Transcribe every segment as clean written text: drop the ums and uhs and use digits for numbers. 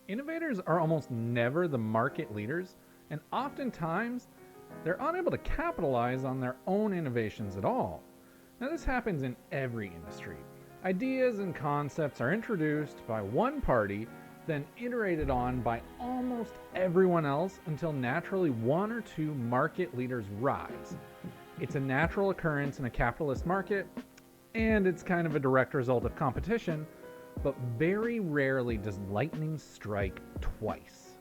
Innovators are almost never the market leaders, and oftentimes they're unable to capitalize on their own innovations at all. Now, this happens in every industry. Ideas and concepts are introduced by one party, then iterated on by almost everyone else until naturally one or two market leaders rise. It's a natural occurrence in a capitalist market, and it's kind of a direct result of competition, but very rarely does lightning strike twice.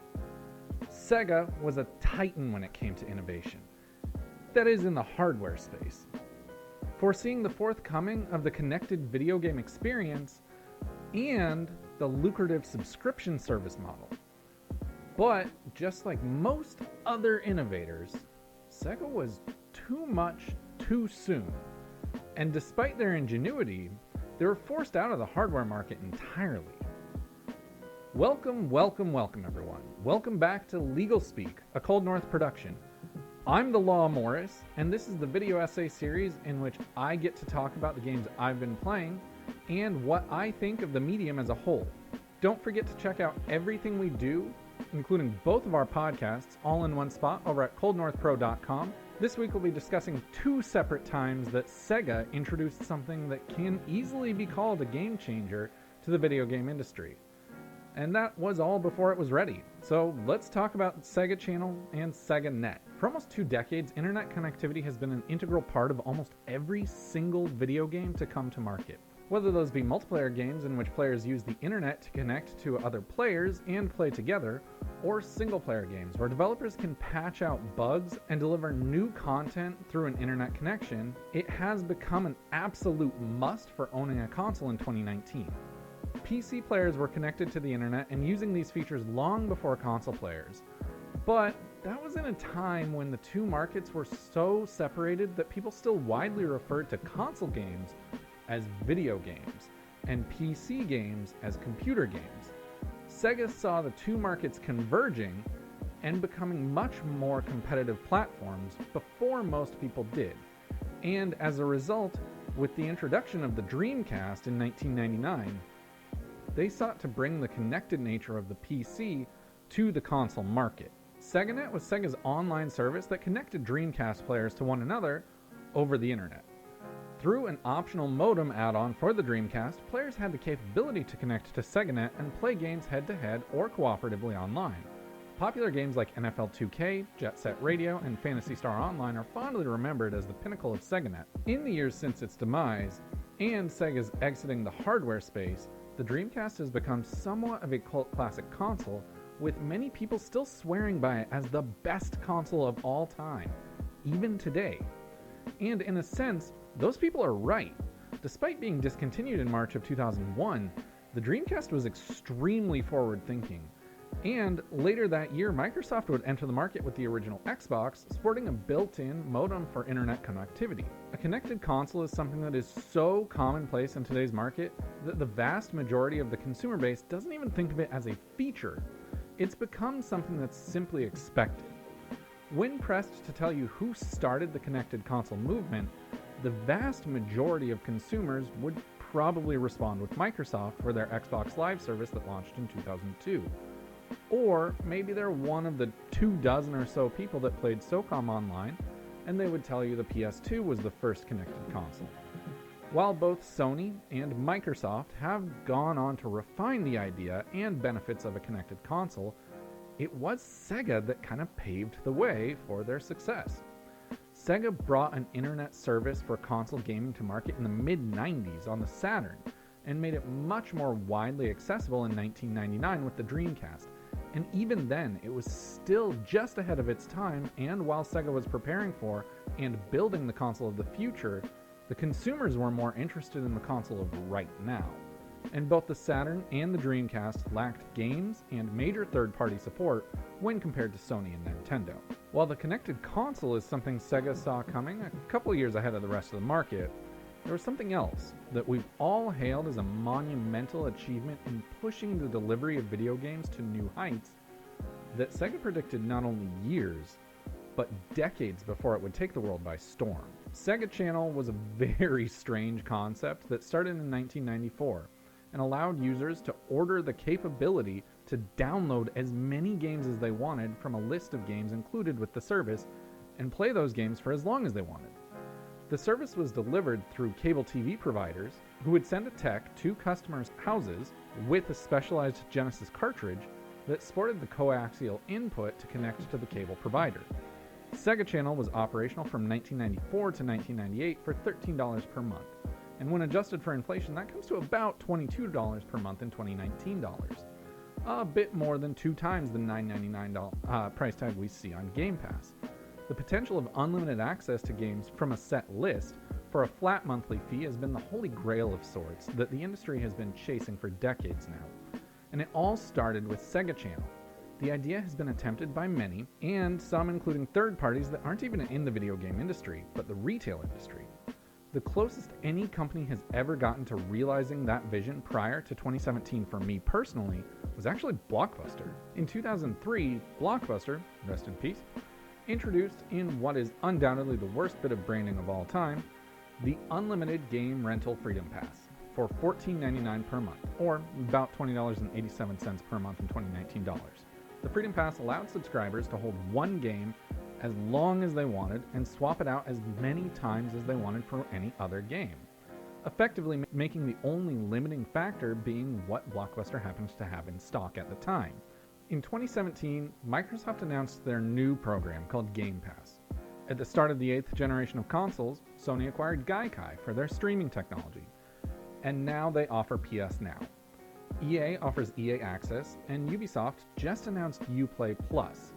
Sega was a titan when it came to innovation. That is, in the hardware space. Foreseeing the forthcoming of the connected video game experience and the lucrative subscription service model. But just like most other innovators, Sega was too much too soon. And despite their ingenuity, they were forced out of the hardware market entirely. Welcome everyone. Welcome back to LegalSpeak, a ColdNorth production. I'm the Law Morris, and this is the video essay series in which I get to talk about the games I've been playing and what I think of the medium as a whole. Don't forget to check out everything we do, including both of our podcasts, all in one spot over at coldnorthpro.com. This week we'll be discussing two separate times that Sega introduced something that can easily be called a game changer to the video game industry. And that was all before it was ready. So let's talk about Sega Channel and Sega Net. For almost 2 decades, internet connectivity has been an integral part of almost every single video game to come to market. Whether those be multiplayer games in which players use the internet to connect to other players and play together, or single-player games where developers can patch out bugs and deliver new content through an internet connection, it has become an absolute must for owning a console in 2019. PC players were connected to the internet and using these features long before console players. But that was in a time when the two markets were so separated that people still widely referred to console games as video games and PC games as computer games. Sega saw the two markets converging and becoming much more competitive platforms before most people did. And as a result, with the introduction of the Dreamcast in 1999, they sought to bring the connected nature of the PC to the console market. SegaNet was Sega's online service that connected Dreamcast players to one another over the internet. Through an optional modem add-on for the Dreamcast, players had the capability to connect to SegaNet and play games head-to-head or cooperatively online. Popular games like NFL 2K, Jet Set Radio, and Phantasy Star Online are fondly remembered as the pinnacle of SegaNet. In the years since its demise, and Sega's exiting the hardware space, the Dreamcast has become somewhat of a cult classic console, with many people still swearing by it as the best console of all time, even today. And in a sense, those people are right. Despite being discontinued in March of 2001, the Dreamcast was extremely forward-thinking. And later that year, Microsoft would enter the market with the original Xbox, sporting a built-in modem for internet connectivity. A connected console is something that is so commonplace in today's market that the vast majority of the consumer base doesn't even think of it as a feature. It's become something that's simply expected. When pressed to tell you who started the connected console movement, the vast majority of consumers would probably respond with Microsoft for their Xbox Live service that launched in 2002. Or maybe they're one of the 24 or so people that played SOCOM online, and they would tell you the PS2 was the first connected console. While both Sony and Microsoft have gone on to refine the idea and benefits of a connected console, it was Sega that kind of paved the way for their success. Sega brought an internet service for console gaming to market in the mid-90s on the Saturn, and made it much more widely accessible in 1999 with the Dreamcast. And even then, it was still just ahead of its time, and while Sega was preparing for and building the console of the future, the consumers were more interested in the console of right now. And both the Saturn and the Dreamcast lacked games and major third-party support when compared to Sony and Nintendo. While the connected console is something Sega saw coming a couple years ahead of the rest of the market, there was something else that we've all hailed as a monumental achievement in pushing the delivery of video games to new heights that Sega predicted not only years, but decades before it would take the world by storm. Sega Channel was a very strange concept that started in 1994 and allowed users to order the capability to download as many games as they wanted from a list of games included with the service and play those games for as long as they wanted. The service was delivered through cable TV providers who would send a tech to customers' houses with a specialized Genesis cartridge that sported the coaxial input to connect to the cable provider. Sega Channel was operational from 1994 to 1998 for $13 per month, and when adjusted for inflation, that comes to about $22 per month in 2019 dollars. A bit more than 2 times the $9.99 price tag we see on Game Pass. The potential of unlimited access to games from a set list for a flat monthly fee has been the holy grail of sorts that the industry has been chasing for decades now. And it all started with Sega Channel. The idea has been attempted by many, and some including third parties that aren't even in the video game industry, but the retail industry. The closest any company has ever gotten to realizing that vision prior to 2017 for me personally was actually Blockbuster. In 2003, Blockbuster, rest in peace, introduced in what is undoubtedly the worst bit of branding of all time, the Unlimited Game Rental Freedom Pass for $14.99 per month, or about $20.87 per month in 2019 dollars. The Freedom Pass allowed subscribers to hold one game as long as they wanted and swap it out as many times as they wanted for any other game, effectively making the only limiting factor being what Blockbuster happens to have in stock at the time. In 2017, Microsoft announced their new program called Game Pass. At the start of the 8th generation of consoles, Sony acquired Gaikai for their streaming technology, and now they offer PS Now. EA offers EA Access, and Ubisoft just announced Uplay Plus.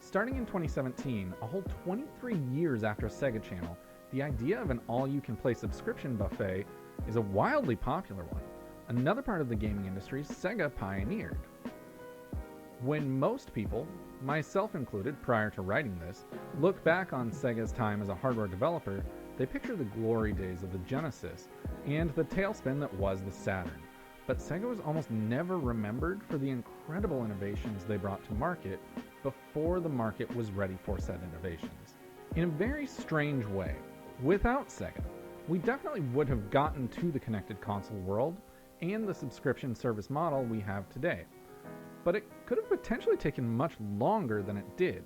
Starting in 2017, a whole 23 years after Sega Channel, the idea of an all-you-can-play subscription buffet is a wildly popular one, another part of the gaming industry Sega pioneered. When most people, myself included prior to writing this, look back on Sega's time as a hardware developer, they picture the glory days of the Genesis and the tailspin that was the Saturn. But Sega was almost never remembered for the incredible innovations they brought to market before the market was ready for said innovations. In a very strange way, without Sega, we definitely would have gotten to the connected console world and the subscription service model we have today. But it could have potentially taken much longer than it did.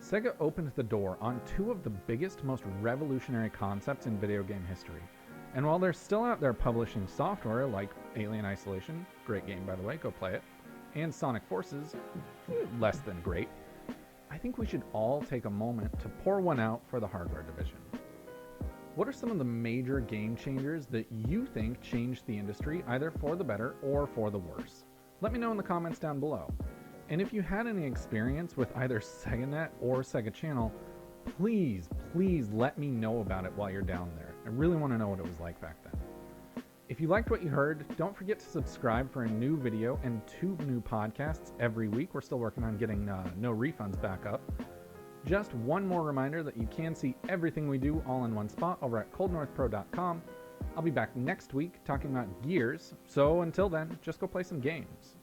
Sega opened the door on 2 of the biggest, most revolutionary concepts in video game history. And while they're still out there publishing software like Alien Isolation, great game by the way, go play it, and Sonic Forces, less than great, I think we should all take a moment to pour one out for the hardware division. What are some of the major game changers that you think changed the industry either for the better or for the worse? Let me know in the comments down below. And if you had any experience with either SegaNet or Sega Channel, please let me know about it while you're down there. I really want to know what it was like back then. If you liked what you heard, don't forget to subscribe for a new video and 2 new podcasts every week. We're still working on getting NoRefunds back up. Just one more reminder that you can see everything we do all in one spot over at ColdNorthPro.com. I'll be back next week talking about Gears, so until then, just go play some games.